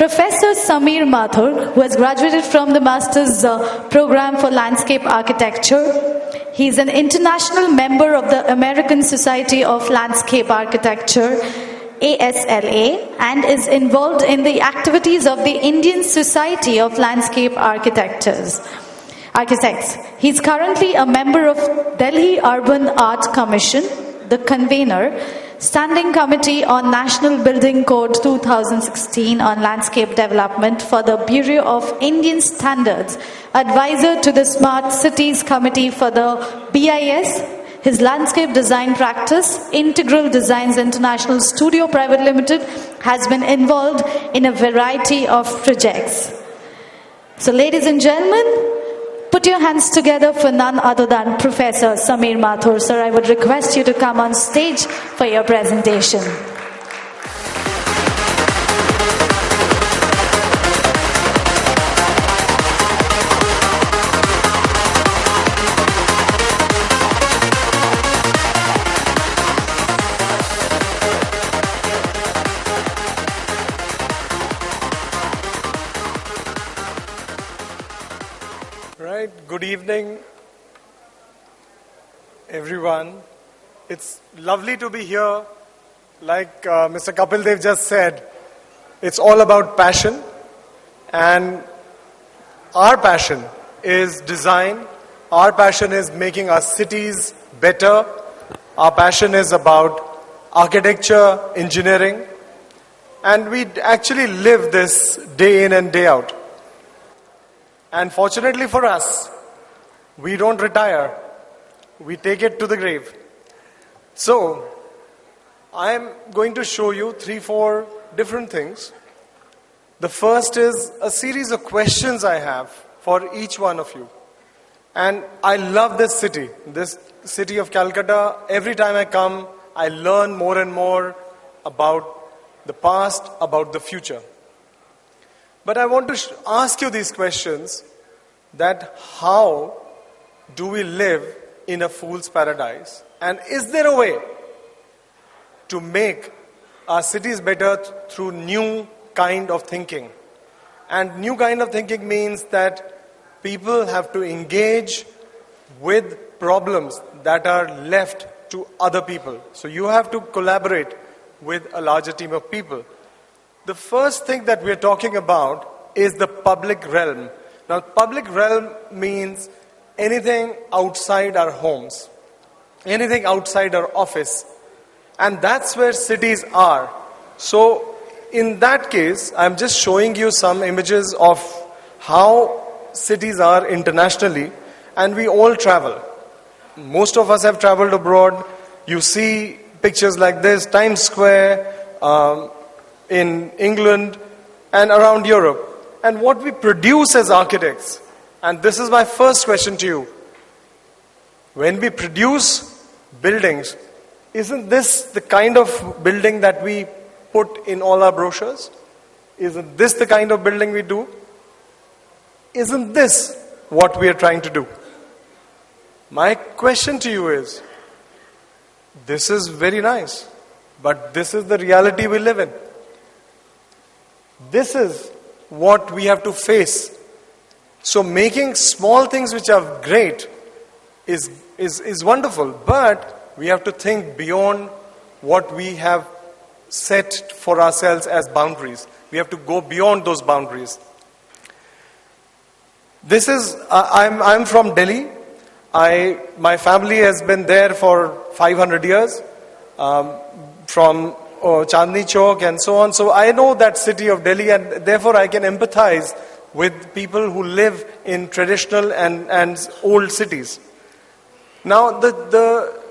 Professor Samir Mathur, who has graduated from the Master's Program for Landscape Architecture. He is an international member of the American Society of Landscape Architecture, ASLA, and is involved in the activities of the Indian Society of Landscape Architects. He is currently a member of Delhi Urban Art Commission, the Convener, Standing Committee on National Building Code 2016 on Landscape Development for the Bureau of Indian Standards, advisor to the Smart Cities Committee for the BIS. His landscape design practice, Integral Designs International Studio Private Limited, has been involved in a variety of projects. So ladies and gentlemen, put your hands together for none other than Professor Samir Mathur. Sir, I would request you to come on stage for your presentation. Good evening, everyone. It's lovely to be here. Like Mr. Kapil Dev just said, it's all about passion. And our passion is design. Our passion is making our cities better. Our passion is about architecture, engineering. And we actually live this day in and day out. And fortunately for us, we don't retire. We take it to the grave. So, I am going to show you 3-4 different things. The first is a series of questions I have for each one of you. And I love this city of Calcutta. Every time I come, I learn more and more about the past, about the future. But I want to ask you these questions, that how do we live in a fool's paradise? And is there a way to make our cities better through new kind of thinking? And new kind of thinking means that people have to engage with problems that are left to other people. So you have to collaborate with a larger team of people. The first thing that we're talking about is the public realm. Now, public realm means anything outside our homes, anything outside our office. And that's where cities are. So, in that case, I'm just showing you some images of how cities are internationally. And we all travel. Most of us have traveled abroad. You see pictures like this, Times Square, in England and around Europe. And what we produce as architects, and this is my first question to you. When we produce buildings, isn't this the kind of building that we put in all our brochures? Isn't this the kind of building we do? Isn't this what we are trying to do? My question to you is, this is very nice, but this is the reality we live in. This is what we have to face. So making small things which are great is wonderful, but we have to think beyond what we have set for ourselves as boundaries. We have to go beyond those boundaries. This is, I'm from Delhi. My family has been there for 500 years, from Chandni Chowk and so on. So I know that city of Delhi, and therefore I can empathize with people who live in traditional and old cities. Now the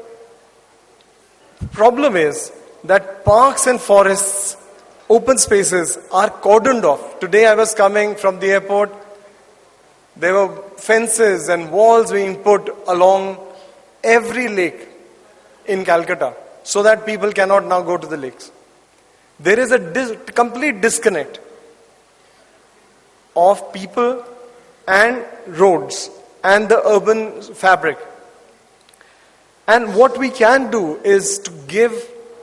problem is that parks and forests, open spaces are cordoned off. Today I was coming from the airport. There were fences and walls being put along every lake in Calcutta, so that people cannot now go to the lakes. There is a complete disconnect of people and roads and the urban fabric. And what we can do is to give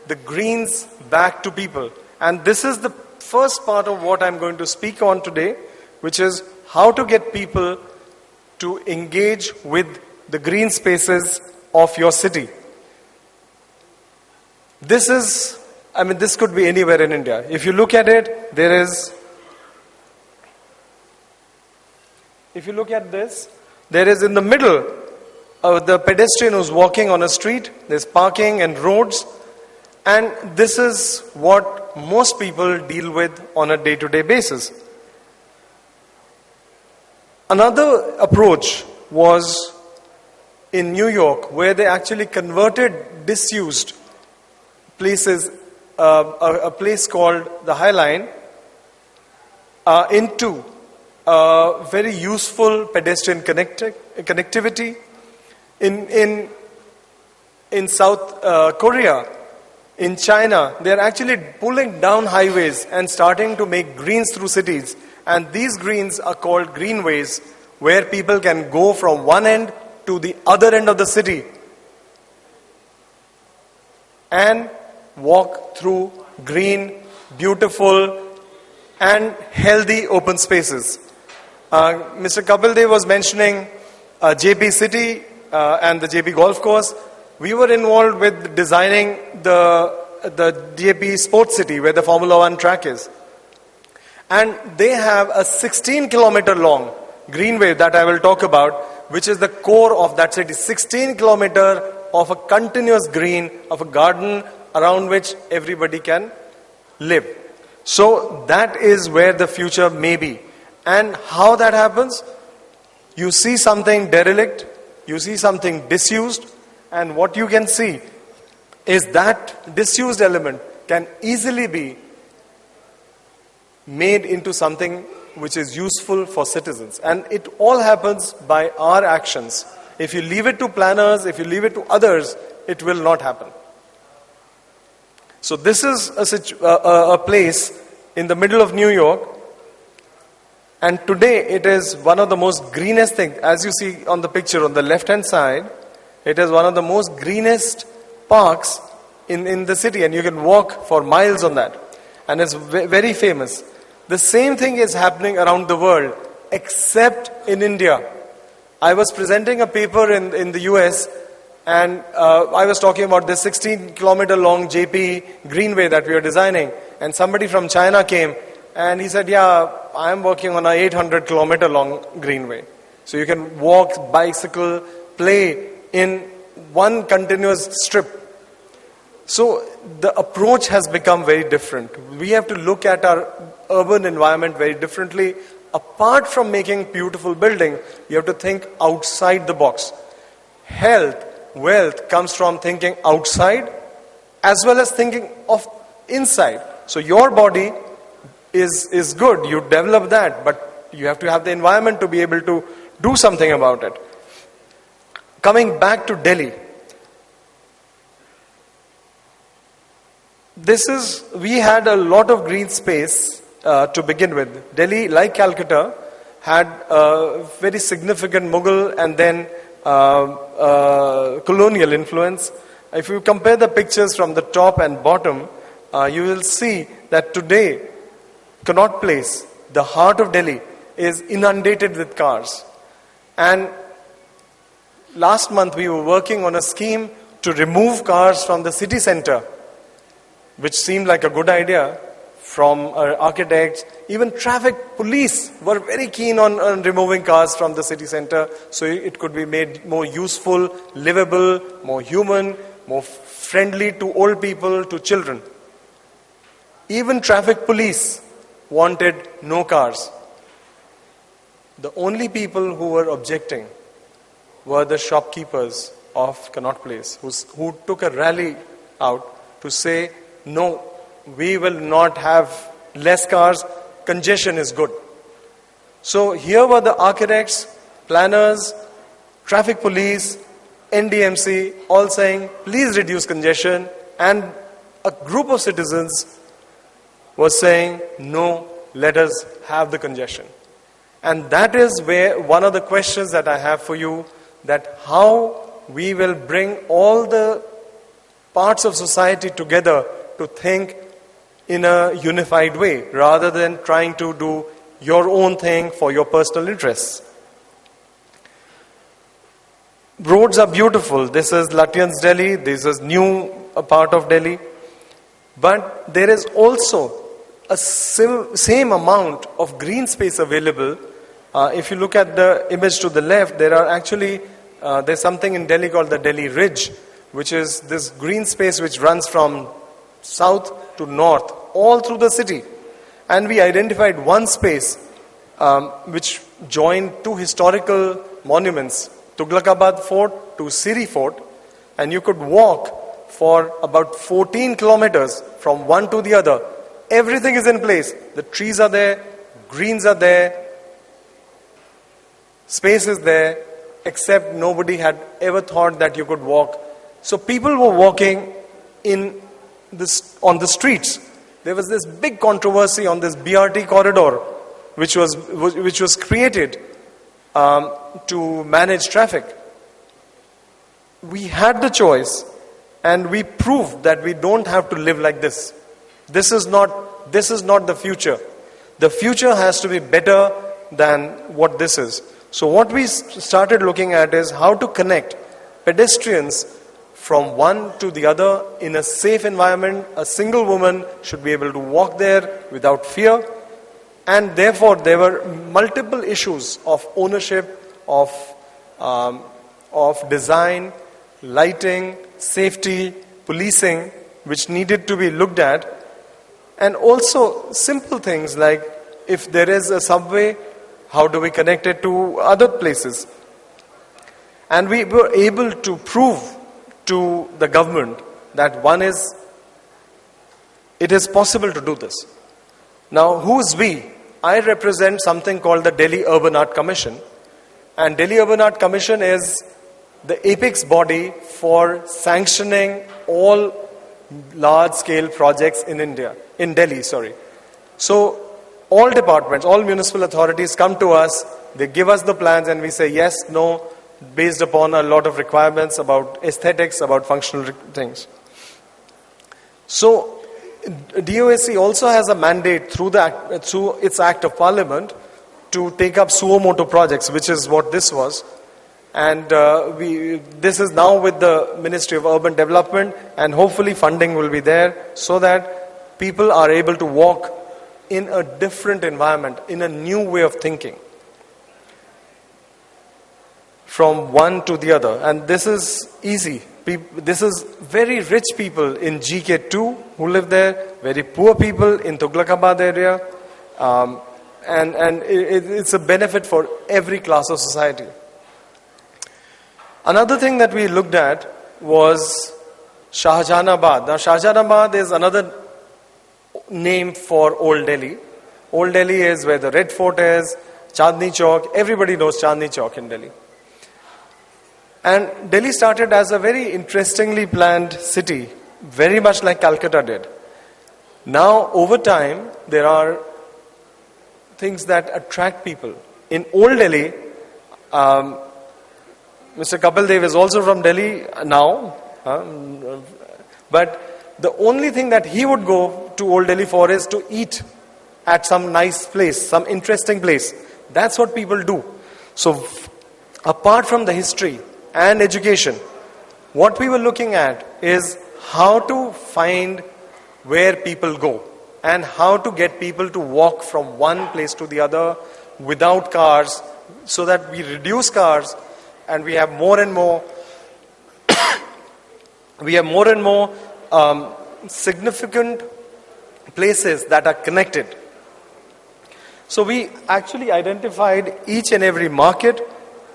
the greens back to people. And this is the first part of what I'm going to speak on today, which is how to get people to engage with the green spaces of your city. This could be anywhere in India. If you look at it, if you look at this, there is in the middle of the pedestrian who's walking on a street, there's parking and roads, and this is what most people deal with on a day-to-day basis. Another approach was in New York, where they actually converted disused places, a place called the High Line, into very useful pedestrian connectivity. In South Korea, in China, they are actually pulling down highways and starting to make greens through cities. And these greens are called greenways, where people can go from one end to the other end of the city and walk through green, beautiful, and healthy open spaces. Mr. Kapil Dev was mentioning JP City and the JP Golf Course. We were involved with designing the JP Sports City, where the Formula One track is. And they have a 16-kilometer long greenway that I will talk about, which is the core of that city. 16 kilometer of a continuous green, of a garden around which everybody can live. So that is where the future may be. And how that happens? You see something derelict, you see something disused, and what you can see is that disused element can easily be made into something which is useful for citizens. And it all happens by our actions. If you leave it to planners, if you leave it to others, it will not happen. So this is a place in the middle of New York, and today it is one of the most greenest things. As you see on the picture on the left hand side, it is one of the most greenest parks in the city, and you can walk for miles on that. And it's very famous. The same thing is happening around the world, except in India. I was presenting a paper in the US, and I was talking about this 16-kilometer long JP Greenway that we are designing. And somebody from China came, and he said, yeah, I am working on a 800-kilometer long Greenway. So you can walk, bicycle, play in one continuous strip. So the approach has become very different. We have to look at our urban environment very differently. Apart from making beautiful building, you have to think outside the box. Health, wealth comes from thinking outside as well as thinking of inside. So your body is good, you develop that, but you have to have the environment to be able to do something about it. Coming back to Delhi, we had a lot of green space to begin with. Delhi, like Calcutta, had a very significant Mughal and then colonial influence. If you compare the pictures from the top and bottom, you will see that today, Connaught Place, the heart of Delhi, is inundated with cars. And last month we were working on a scheme to remove cars from the city center, which seemed like a good idea from our architects. Even traffic police were very keen on removing cars from the city center so it could be made more useful, livable, more human, more friendly to old people, to children. Even traffic police wanted no cars. The only people who were objecting were the shopkeepers of Connaught Place, who took a rally out to say, no, we will not have less cars, congestion is good. So here were the architects, planners, traffic police, NDMC, all saying, please reduce congestion. And a group of citizens was saying, no, let us have the congestion. And that is where one of the questions that I have for you, that how we will bring all the parts of society together to think in a unified way rather than trying to do your own thing for your personal interests. Roads are beautiful. This is Lutyens Delhi. This is new part of Delhi. But there is also a same amount of green space available. If you look at the image to the left, there are actually, there's something in Delhi called the Delhi Ridge, which is this green space which runs from south to north, all through the city. And we identified one space which joined two historical monuments, Tughlakabad Fort to Siri Fort, and you could walk for about 14 kilometers from one to the other. Everything is in place. The trees are there, greens are there, space is there, except nobody had ever thought that you could walk. So people were walking on the streets. There was this big controversy on this BRT corridor, which was created to manage traffic. We had the choice, and we proved that we don't have to live like this. This is not the future. The future has to be better than what this is. So what we started looking at is how to connect pedestrians from one to the other in a safe environment. A single woman should be able to walk there without fear. And therefore, there were multiple issues of ownership, of design, lighting, safety, policing, which needed to be looked at. And also simple things like if there is a subway, how do we connect it to other places? And we were able to prove to the government that it is possible to do this. Now, who's we? I represent something called the Delhi Urban Art Commission. And Delhi Urban Art Commission is the apex body for sanctioning all large-scale projects in Delhi. So, all departments, all municipal authorities come to us, they give us the plans and we say yes, no, based upon a lot of requirements about aesthetics, about functional things. So, DUAC also has a mandate through its Act of Parliament to take up suo motu projects, which is what this was. And this is now with the Ministry of Urban Development, and hopefully funding will be there so that people are able to walk in a different environment, in a new way of thinking, from one to the other. And this is easy. This is very rich people in GK2 who live there, very poor people in Tughlakabad area, and it's a benefit for every class of society. Another thing that we looked at was Shahjahanabad. Now, Shahjahanabad is another name for Old Delhi. Old Delhi is where the Red Fort is, Chandni Chowk. Everybody knows Chandni Chowk in Delhi. And Delhi started as a very interestingly planned city, very much like Calcutta did. Now, over time, there are things that attract people. In Old Delhi, Mr. Kapil Dev is also from Delhi now, but the only thing that he would go to Old Delhi for is to eat at some nice place, some interesting place. That's what people do. So, apart from the history and education, what we were looking at is how to find where people go and how to get people to walk from one place to the other without cars, so that we reduce cars and we have more and more significant places that are connected. So we actually identified each and every market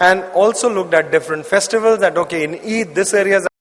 and also looked at different festivals that, okay, in Eid, this area is